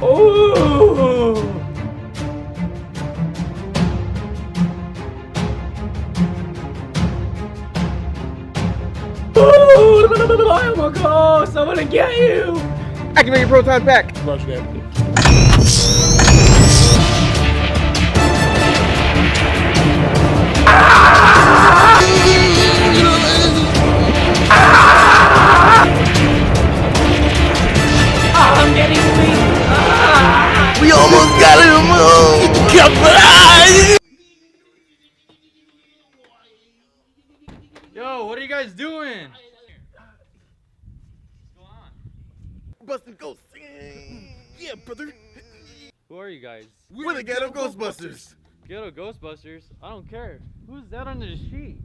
Oh! Oh my god, I'm gonna get you! Activate your proton pack. Roger that. I'm getting weak! We almost got him. Come on. Yo, what are you guys doing? Busting ghosts. Yeah, brother. Who are you guys? We're the Ghetto Ghostbusters. Ghetto Ghostbusters? I don't care. Who's that under the sheet?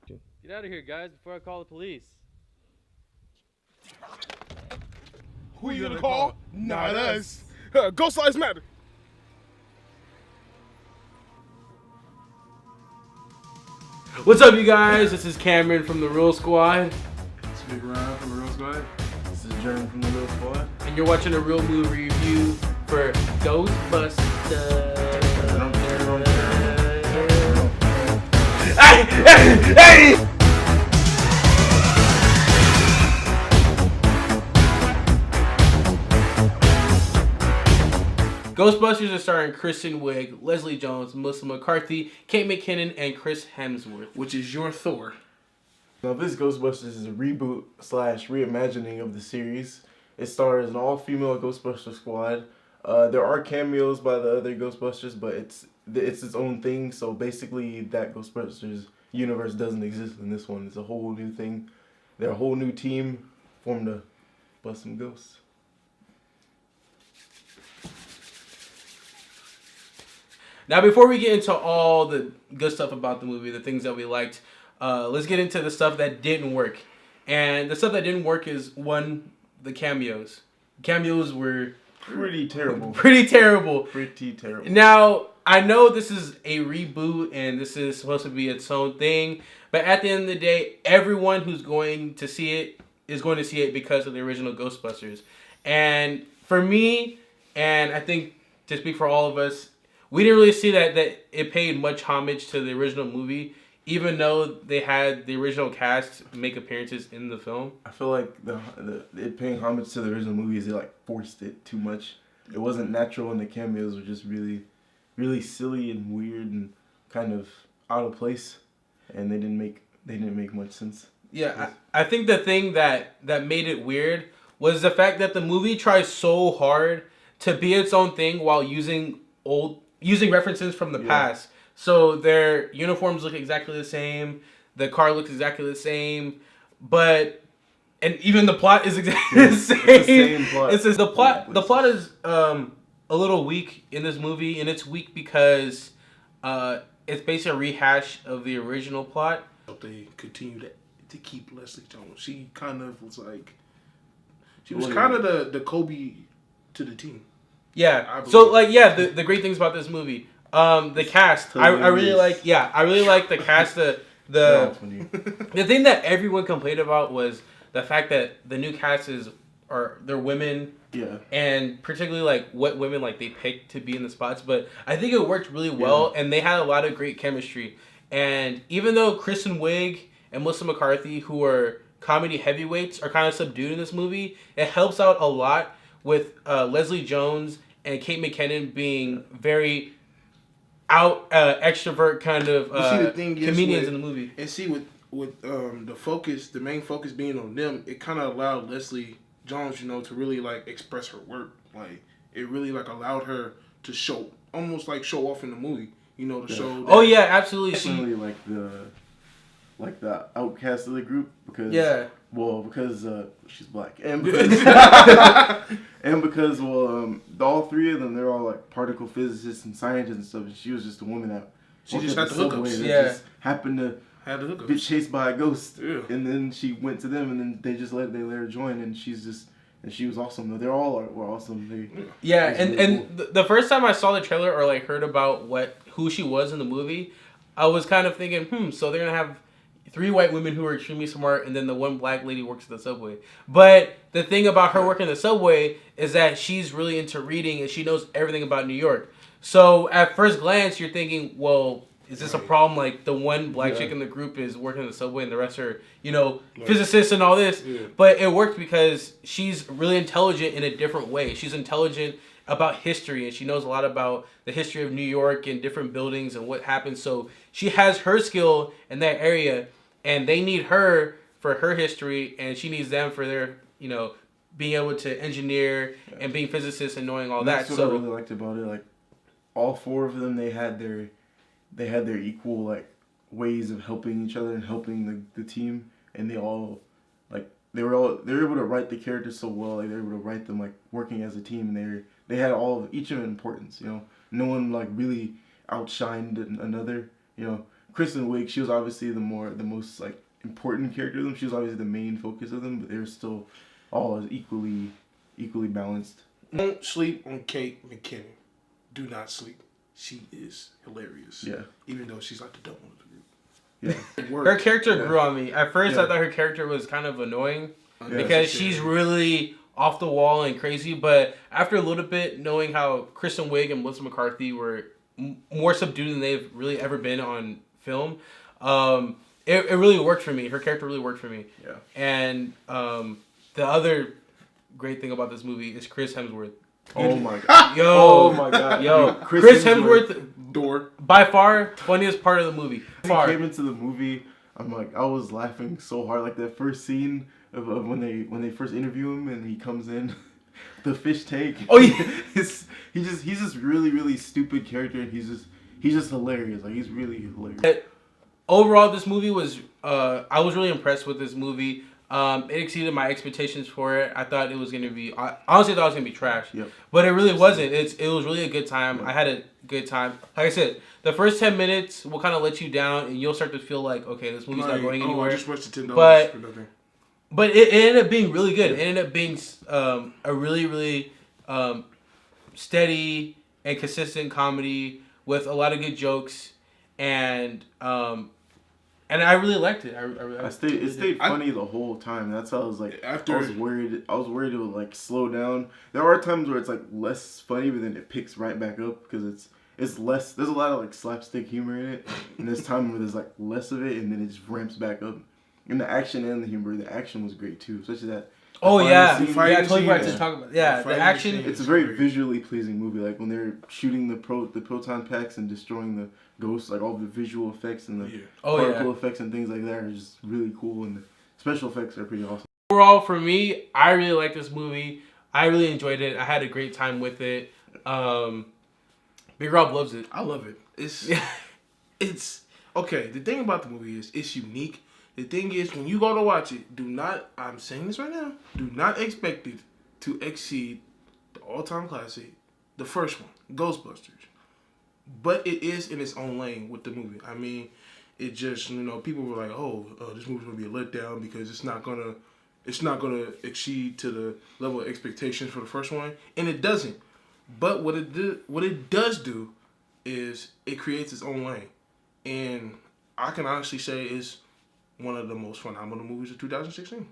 Get out of here, guys, before I call the police. Who you gonna call? Not us. Ghost Lives Matter. What's up, you guys? This is Cameron from the Real Squad. Big Ryan from the Real Squad. This is Jerm from the Real Squad. And you're watching a real movie review for Ghostbusters. Hey! Ghostbusters is starring Kristen Wiig, Leslie Jones, Melissa McCarthy, Kate McKinnon, and Chris Hemsworth. Which is your Thor. Now, this Ghostbusters is a reboot / reimagining of the series. It stars an all-female Ghostbuster squad. There are cameos by the other Ghostbusters, but it's its own thing. So basically, that Ghostbusters universe doesn't exist in this one. It's a whole new thing. They're a whole new team formed to bust some ghosts. Now, before we get into all the good stuff about the movie, the things that we liked, let's get into the stuff that didn't work. And the stuff that didn't work is, one, the cameos. Cameos were Pretty terrible. Pretty terrible. Pretty terrible. Now, I know this is a reboot and this is supposed to be its own thing, but at the end of the day, everyone who's going to see it is going to see it because of the original Ghostbusters. And for me, and I think to speak for all of us, we didn't really see that it paid much homage to the original movie, even though they had the original cast make appearances in the film. I feel like it paying homage to the original movies, they forced it too much. It wasn't natural, and the cameos were just really, really silly and weird and kind of out of place, and they didn't make much sense. Yeah, I think the thing that made it weird was the fact that the movie tries so hard to be its own thing while using references from the past. So their uniforms look exactly the same, the car looks exactly the same, and even the plot is exactly the same. It's the same plot. It's just the plot is a little weak in this movie, and it's weak because it's basically a rehash of the original plot. They continue to keep Leslie Jones. She kind of was kind of the Kobe to the team. Yeah. So the great things about this movie, the cast. I really like the cast. The thing that everyone complained about was the fact that the new cast they're women. Yeah. And particularly what women they picked to be in the spots, but I think it worked really well, and they had a lot of great chemistry. And even though Kristen Wiig and Melissa McCarthy, who are comedy heavyweights, are kind of subdued in this movie, it helps out a lot with Leslie Jones and Kate McKinnon being very extrovert kind of comedians in the movie. And see, with the main focus being on them, it kind of allowed Leslie Jones, to really express her work. It really allowed her to show off in the movie. To show. Oh yeah, absolutely. Definitely the outcast of the group because she's black and because all three of them, they're all particle physicists and scientists and stuff, and she was just a woman that she just had the hookups. Just happened to be chased by a ghost, and then she went to them, and then they let her join, and she was awesome. Though they all were awesome. The first time I saw the trailer or heard about who she was in the movie, I was kind of thinking, so they're gonna have 3 white women who are extremely smart, and then the one black lady works at the subway. But the thing about her working the subway is that she's really into reading and she knows everything about New York. So at first glance, you're thinking, well, is this a problem? Like the one black chick in the group is working in the subway and the rest are, physicists and all this. Yeah. But it worked because she's really intelligent in a different way. She's intelligent about history and she knows a lot about the history of New York and different buildings and what happened. So she has her skill in that area and they need her for her history and she needs them for their, being able to engineer and being physicists and knowing all that. That's what I really liked about it. Like all 4 of them, they had their equal like ways of helping each other and helping the team, and they were able to write the characters so well. Like they were able to write them like working as a team, and they had each of importance. No one like really outshined another. Kristen Wiig, she was obviously the most like important character of them. She was obviously the main focus of them, but they were still all equally balanced. Don't sleep on Kate McKinnon. Do not sleep. She is hilarious. Yeah. Even though she's like the dumb one of the group. Yeah. Her character grew on me. At first, I thought her character was kind of annoying because she's really off the wall and crazy. But after a little bit, knowing how Kristen Wiig and Melissa McCarthy were more subdued than they've really ever been on film, it really worked for me. Her character really worked for me. Yeah. And the other great thing about this movie is Chris Hemsworth. Oh my god. Oh my god. Yo, Chris Hemsworth, by far, funniest part of the movie. He came into the movie, I was laughing so hard. Like that first scene of when they first interview him and he comes in, the fish tank. Oh yeah. he's just really, really stupid character and he's just hilarious. Like he's really hilarious. Overall, this movie was, I was really impressed with this movie. It exceeded my expectations for it. I thought it was going to be... I honestly thought it was going to be trash. Yep. But it really wasn't. It was really a good time. Yep. I had a good time. Like I said, the first 10 minutes will kind of let you down, and you'll start to feel like, okay, this movie's not going anywhere. I just watched the $10 for nothing. But it ended up being really good. It ended up being a really, really steady and consistent comedy with a lot of good jokes. And I really liked it. It stayed funny the whole time. That's how I was like. I was worried it would like slow down. There are times where it's like less funny, but then it picks right back up because it's less. There's a lot of like slapstick humor in it, and there's time where there's like less of it, and then it just ramps back up. And the action and the humor, the action was great too, especially that. Oh yeah, I totally forgot to talk about. Yeah, the action. It's a very visually pleasing movie. Like when they're shooting the proton packs and destroying the ghosts, like all the visual effects and the particle effects and things like that are just really cool, and the special effects are pretty awesome. Overall, for me, I really like this movie. I really enjoyed it. I had a great time with it. Big Rob loves it. I love it. It's okay. The thing about the movie is it's unique. The thing is, when you go to watch it, I'm saying this right now, do not expect it to exceed the all-time classic, the first one, Ghostbusters. But it is in its own lane with the movie. I mean, it just, people were like, this movie's going to be a letdown because it's not going to exceed to the level of expectations for the first one. And it doesn't. But what it does do is it creates its own lane. And I can honestly say it's one of the most phenomenal movies of 2016.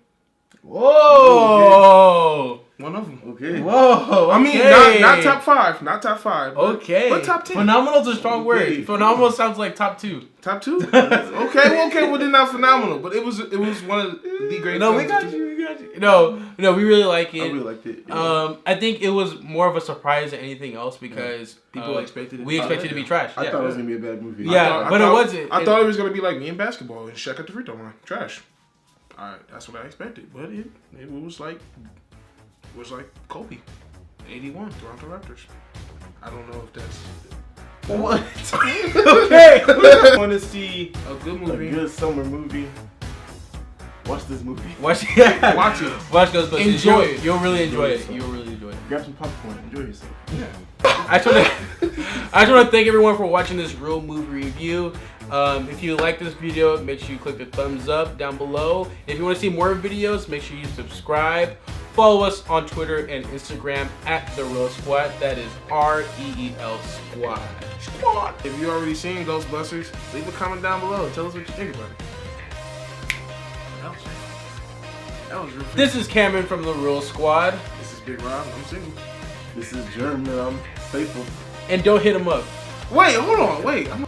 Whoa! One of them. Okay. Whoa! I mean, not top 5. Not top 5. Okay. But top 10. Phenomenal's a strong word. Phenomenal sounds like top 2. Top 2? Okay. Well, then not phenomenal. But it was one of the great. No, we got you. No, we really like it. I really liked it. Yeah. I think it was more of a surprise than anything else because people expected it. We expected it to be trash. I thought it was gonna be a bad movie. Yeah, but it wasn't. I thought it was gonna be like me in basketball and Shaq at the free throw line. Trash. All right, that's what I expected. But it was like Kobe, 81 Toronto Raptors. I don't know if that's what. Okay. Want to see a good movie, a good summer movie? Watch this movie. Watch it. Watch Ghostbusters. Enjoy it. You'll really enjoy it. You'll really enjoy it. Grab some popcorn. Enjoy yourself. Yeah. I just want to thank everyone for watching this real movie review. If you like this video, make sure you click the thumbs up down below. If you want to see more videos, make sure you subscribe. Follow us on Twitter and Instagram at The Real Squad. That is REEL Squad. If you already seen Ghostbusters, leave a comment down below and tell us what you think about it. That was real. This is Cameron from the Real Squad. This is Big Rob. I'm single. This is Jerm, and I'm faithful. And don't hit him up. Wait, hold on. Wait, I'm